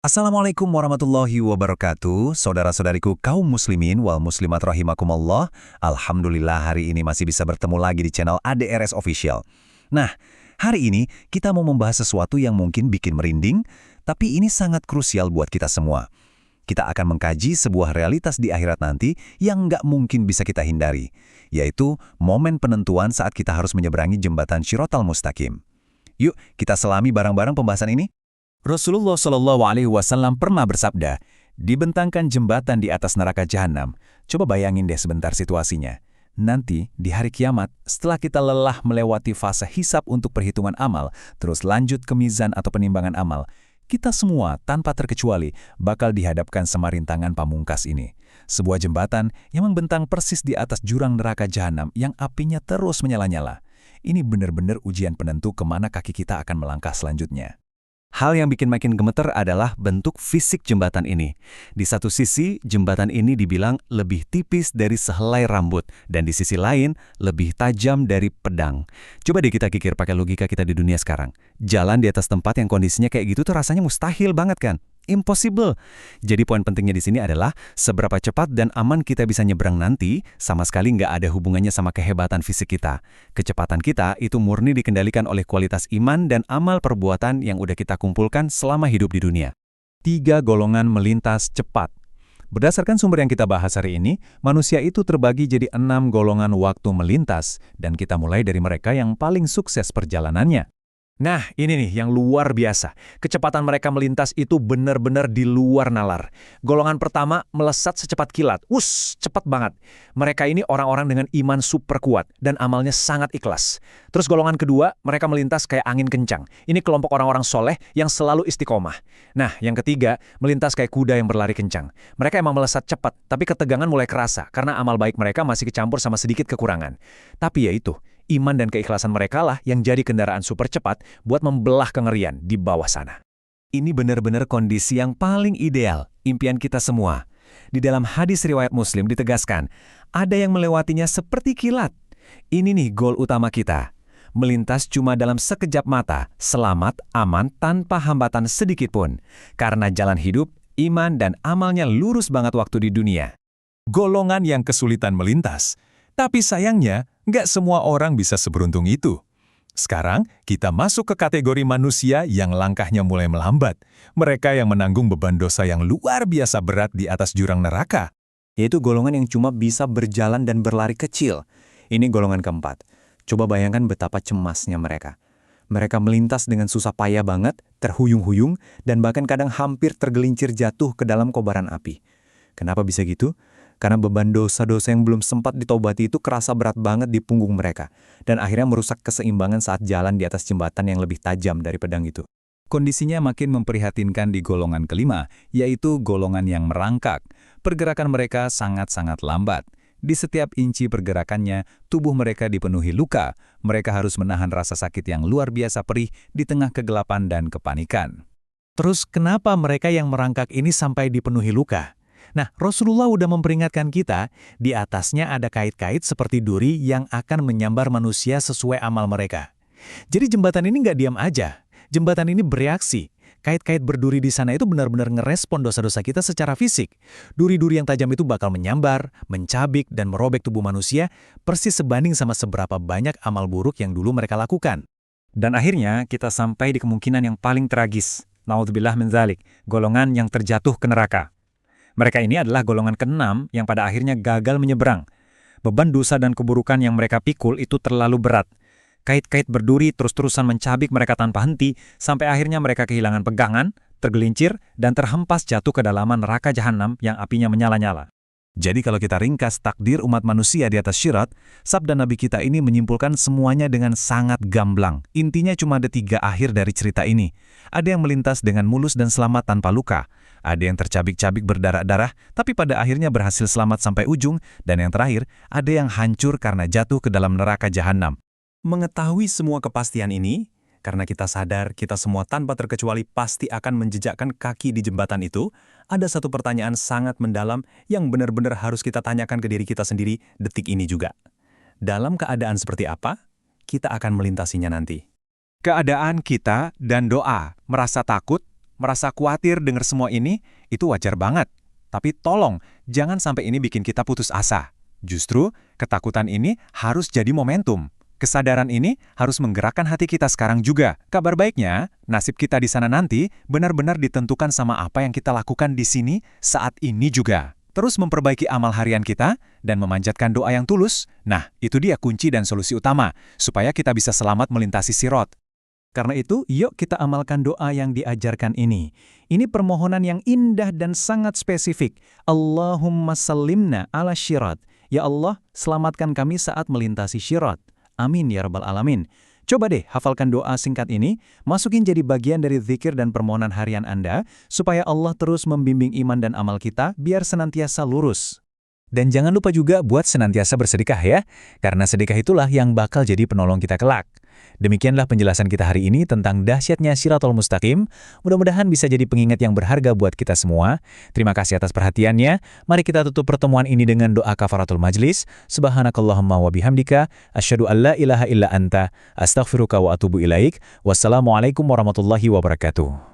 Assalamualaikum warahmatullahi wabarakatuh, saudara-saudariku kaum muslimin wal muslimat rahimakumullah. Alhamdulillah hari ini masih bisa bertemu lagi di channel ADRS Official. Nah, hari ini kita mau membahas sesuatu yang mungkin bikin merinding, tapi ini sangat krusial buat kita semua. Kita akan mengkaji sebuah realitas di akhirat nanti yang nggak mungkin bisa kita hindari, yaitu momen penentuan saat kita harus menyeberangi jembatan Shiratal Mustaqim. Yuk, kita selami bareng-bareng pembahasan ini. Rasulullah Shallallahu Alaihi Wasallam pernah bersabda, dibentangkan jembatan di atas neraka jahanam. Coba bayangin deh sebentar situasinya. Nanti, di hari kiamat, setelah kita lelah melewati fase hisab untuk perhitungan amal, terus lanjut ke mizan atau penimbangan amal, kita semua, tanpa terkecuali, bakal dihadapkan sama rintangan pamungkas ini. Sebuah jembatan yang membentang persis di atas jurang neraka jahanam yang apinya terus menyala-nyala. Ini benar-benar ujian penentu kemana kaki kita akan melangkah selanjutnya. Hal yang bikin makin gemeter adalah bentuk fisik jembatan ini. Di satu sisi, jembatan ini dibilang lebih tipis dari sehelai rambut, dan di sisi lain, lebih tajam dari pedang. Coba deh kita kikir pakai logika kita di dunia sekarang. Jalan di atas tempat yang kondisinya kayak gitu tuh rasanya mustahil banget kan? Impossible. Jadi poin pentingnya di sini adalah seberapa cepat dan aman kita bisa nyebrang nanti sama sekali nggak ada hubungannya sama kehebatan fisik kita. Kecepatan kita itu murni dikendalikan oleh kualitas iman dan amal perbuatan yang udah kita kumpulkan selama hidup di dunia. 3 golongan melintas cepat. Berdasarkan sumber yang kita bahas hari ini, manusia itu terbagi jadi 6 golongan waktu melintas, dan kita mulai dari mereka yang paling sukses perjalanannya. Nah, ini nih yang luar biasa. Kecepatan mereka melintas itu benar-benar di luar nalar. Golongan pertama melesat secepat kilat. Cepat banget. Mereka ini orang-orang dengan iman super kuat dan amalnya sangat ikhlas. Terus golongan kedua, mereka melintas kayak angin kencang. Ini kelompok orang-orang soleh yang selalu istiqomah. Nah, yang ketiga, melintas kayak kuda yang berlari kencang. Mereka emang melesat cepat, tapi ketegangan mulai kerasa karena amal baik mereka masih kecampur sama sedikit kekurangan. Tapi ya itu, iman dan keikhlasan mereka lah yang jadi kendaraan super cepat buat membelah kengerian di bawah sana. Ini benar-benar kondisi yang paling ideal, impian kita semua. Di dalam hadis riwayat Muslim ditegaskan, ada yang melewatinya seperti kilat. Ini nih goal utama kita. Melintas cuma dalam sekejap mata, selamat, aman, tanpa hambatan sedikit pun. Karena jalan hidup, iman, dan amalnya lurus banget waktu di dunia. Golongan yang kesulitan melintas. Tapi sayangnya, nggak semua orang bisa seberuntung itu. Sekarang, kita masuk ke kategori manusia yang langkahnya mulai melambat. Mereka yang menanggung beban dosa yang luar biasa berat di atas jurang neraka. Yaitu golongan yang cuma bisa berjalan dan berlari kecil. Ini golongan keempat. Coba bayangkan betapa cemasnya mereka. Mereka melintas dengan susah payah banget, terhuyung-huyung, dan bahkan kadang hampir tergelincir jatuh ke dalam kobaran api. Kenapa bisa gitu? Karena beban dosa-dosa yang belum sempat ditobati itu kerasa berat banget di punggung mereka, dan akhirnya merusak keseimbangan saat jalan di atas jembatan yang lebih tajam dari pedang itu. Kondisinya makin memprihatinkan di golongan kelima, yaitu golongan yang merangkak. Pergerakan mereka sangat-sangat lambat. Di setiap inci pergerakannya, tubuh mereka dipenuhi luka. Mereka harus menahan rasa sakit yang luar biasa perih di tengah kegelapan dan kepanikan. Terus kenapa mereka yang merangkak ini sampai dipenuhi luka? Nah, Rasulullah udah memperingatkan kita, di atasnya ada kait-kait seperti duri yang akan menyambar manusia sesuai amal mereka. Jadi jembatan ini nggak diam aja. Jembatan ini bereaksi. Kait-kait berduri di sana itu benar-benar ngerespon dosa-dosa kita secara fisik. Duri-duri yang tajam itu bakal menyambar, mencabik, dan merobek tubuh manusia, persis sebanding sama seberapa banyak amal buruk yang dulu mereka lakukan. Dan akhirnya kita sampai di kemungkinan yang paling tragis. Naudzubillah min dzalik, golongan yang terjatuh ke neraka. Mereka ini adalah golongan ke-6 yang pada akhirnya gagal menyeberang. Beban dosa dan keburukan yang mereka pikul itu terlalu berat. Kait-kait berduri terus-terusan mencabik mereka tanpa henti, sampai akhirnya mereka kehilangan pegangan, tergelincir, dan terhempas jatuh ke dalaman neraka jahanam yang apinya menyala-nyala. Jadi kalau kita ringkas takdir umat manusia di atas Syirat, sabda Nabi kita ini menyimpulkan semuanya dengan sangat gamblang. Intinya cuma ada 3 akhir dari cerita ini. Ada yang melintas dengan mulus dan selamat tanpa luka. Ada yang tercabik-cabik berdarah-darah, tapi pada akhirnya berhasil selamat sampai ujung. Dan yang terakhir, ada yang hancur karena jatuh ke dalam neraka jahanam. Mengetahui semua kepastian ini, karena kita sadar kita semua tanpa terkecuali pasti akan menjejakkan kaki di jembatan itu, ada satu pertanyaan sangat mendalam yang benar-benar harus kita tanyakan ke diri kita sendiri detik ini juga. Dalam keadaan seperti apa, kita akan melintasinya nanti. Keadaan kita dan doa, merasa takut, merasa khawatir dengar semua ini, itu wajar banget. Tapi tolong, jangan sampai ini bikin kita putus asa. Justru, ketakutan ini harus jadi momentum. Kesadaran ini harus menggerakkan hati kita sekarang juga. Kabar baiknya, nasib kita di sana nanti benar-benar ditentukan sama apa yang kita lakukan di sini saat ini juga. Terus memperbaiki amal harian kita dan memanjatkan doa yang tulus. Nah, itu dia kunci dan solusi utama, supaya kita bisa selamat melintasi sirat. Karena itu, yuk kita amalkan doa yang diajarkan ini. Ini permohonan yang indah dan sangat spesifik. Allahumma sallimna ala syirat. Ya Allah, selamatkan kami saat melintasi syirat. Amin ya rabbal alamin. Coba deh hafalkan doa singkat ini, masukin jadi bagian dari zikir dan permohonan harian Anda, supaya Allah terus membimbing iman dan amal kita biar senantiasa lurus. Dan jangan lupa juga buat senantiasa bersedekah ya, karena sedekah itulah yang bakal jadi penolong kita kelak. Demikianlah penjelasan kita hari ini tentang dahsyatnya Shirathul Mustaqim. Mudah-mudahan bisa jadi pengingat yang berharga buat kita semua. Terima kasih atas perhatiannya. Mari kita tutup pertemuan ini dengan doa kafaratul majlis. Subhanakallahumma wa bihamdika, asyhadu an la ilaha illa anta, astaghfiruka wa atubu ilaik. Wassalamualaikum warahmatullahi wabarakatuh.